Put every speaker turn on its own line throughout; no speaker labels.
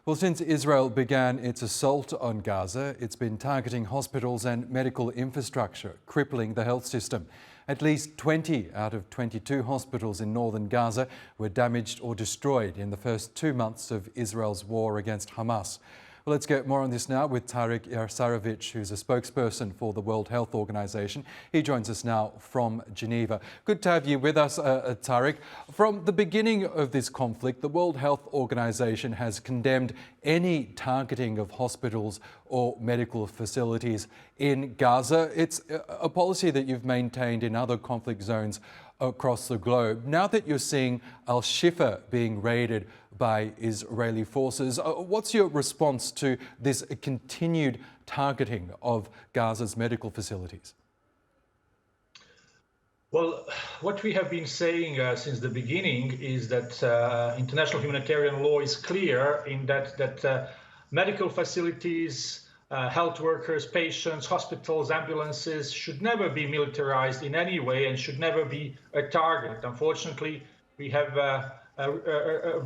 Well, since Israel began its assault on Gaza, it's been targeting hospitals and medical infrastructure, crippling the health system. At least 20 out of 22 hospitals in northern Gaza were damaged or destroyed in the first 2 months of Israel's war against Hamas. Well, let's get more on this now with Tarik Jasarevic, who's a spokesperson for the World Health Organization. He joins us now from Geneva. Good to have you with us, Tarik. From the beginning of this conflict, the World Health Organization has condemned any targeting of hospitals or medical facilities in Gaza. It's a policy that you've maintained in other conflict zones across the globe. Now that you're seeing Al-Shifa being raided by Israeli forces, what's your response to this continued targeting of Gaza's medical facilities?
Well, what we have been saying since the beginning is that international humanitarian law is clear in that medical facilities, health workers, patients, hospitals, ambulances should never be militarized in any way and should never be a target. Unfortunately, we have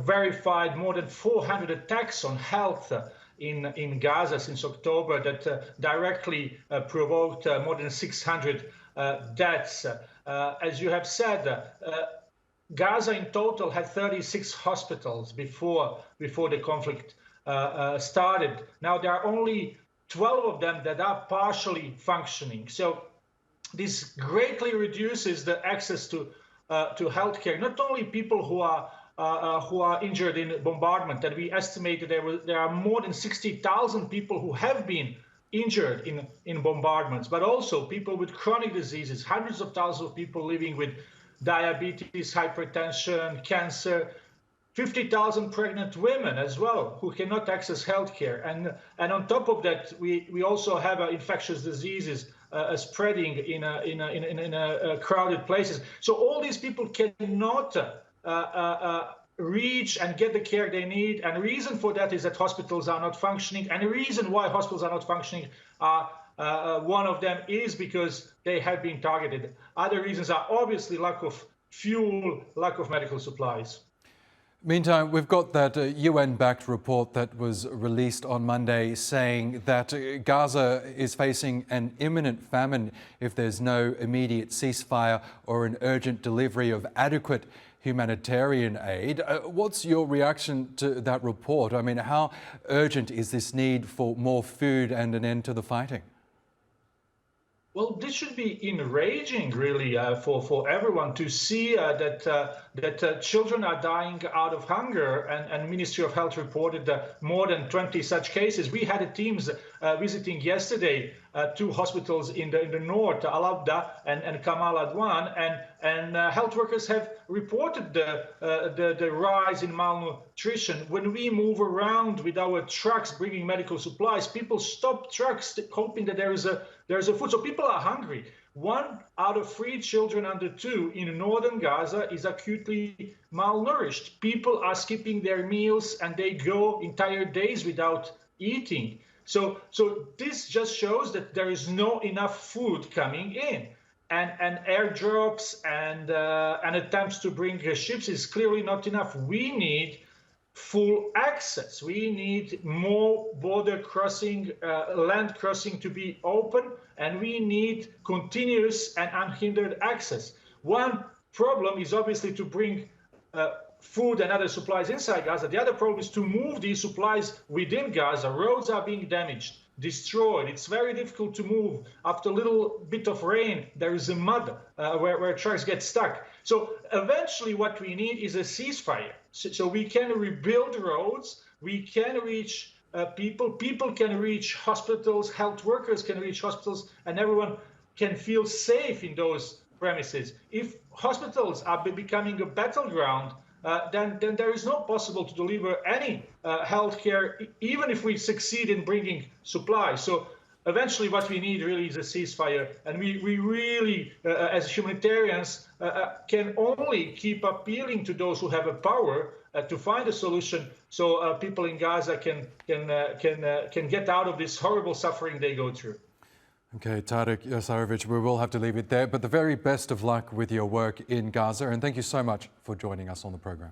verified more than 400 attacks on health in Gaza since October that directly provoked more than 600 deaths. As you have said, Gaza in total had 36 hospitals before the conflict started. Now there are only 12 of them that are partially functioning. So this greatly reduces the access to healthcare. Not only people who are injured in bombardment, and we estimated there are more than 60,000 people who have been injured in bombardments, but also people with chronic diseases, hundreds of thousands of people living with diabetes, hypertension, cancer, 50,000 pregnant women as well who cannot access healthcare, and on top of that, we also have infectious diseases spreading in crowded places. So all these people cannot reach and get the care they need, and the reason for that is that hospitals are not functioning. And the reason why hospitals are not functioning one of them is because they have been targeted. Other reasons are obviously lack of fuel, lack of medical supplies.
Meantime, we've got that UN-backed report that was released on Monday saying that Gaza is facing an imminent famine if there's no immediate ceasefire or an urgent delivery of adequate humanitarian aid. What's your reaction to that report? I mean, how urgent is this need for more food and an end to the fighting?
Well, this should be enraging, really, for everyone to see that children are dying out of hunger, and Ministry of Health reported more than 20 such cases. We had teams visiting yesterday 2 hospitals in the north, Al-Abda and Kamal Adwan, and health workers have reported the rise in malnutrition. When we move around with our trucks bringing medical supplies, people stop trucks hoping that there is a food. So people are hungry. 1 out of 3 children under 2 in northern Gaza is acutely malnourished. People are skipping their meals and they go entire days without eating. So this just shows that there is no enough food coming in. And airdrops and attempts to bring ships is clearly not enough. We need full access. We need more border crossing, land crossing to be open, and we need continuous and unhindered access. One problem is obviously to bring food and other supplies inside Gaza. The other problem is to move these supplies within Gaza. Roads are being damaged, destroyed. It's very difficult to move. After a little bit of rain, there is a mud where trucks get stuck. So eventually what we need is a ceasefire. So we can rebuild roads, we can reach people can reach hospitals, health workers can reach hospitals, and everyone can feel safe in those premises. If hospitals are becoming a battleground, then there is not possible to deliver any healthcare, even if we succeed in bringing supplies. So eventually what we need really is a ceasefire. And we really, as humanitarians, can only keep appealing to those who have a power to find a solution so people in Gaza can get out of this horrible suffering they go through.
Okay, Tarik Jasarevic, we will have to leave it there, but the very best of luck with your work in Gaza, and thank you so much for joining us on the program.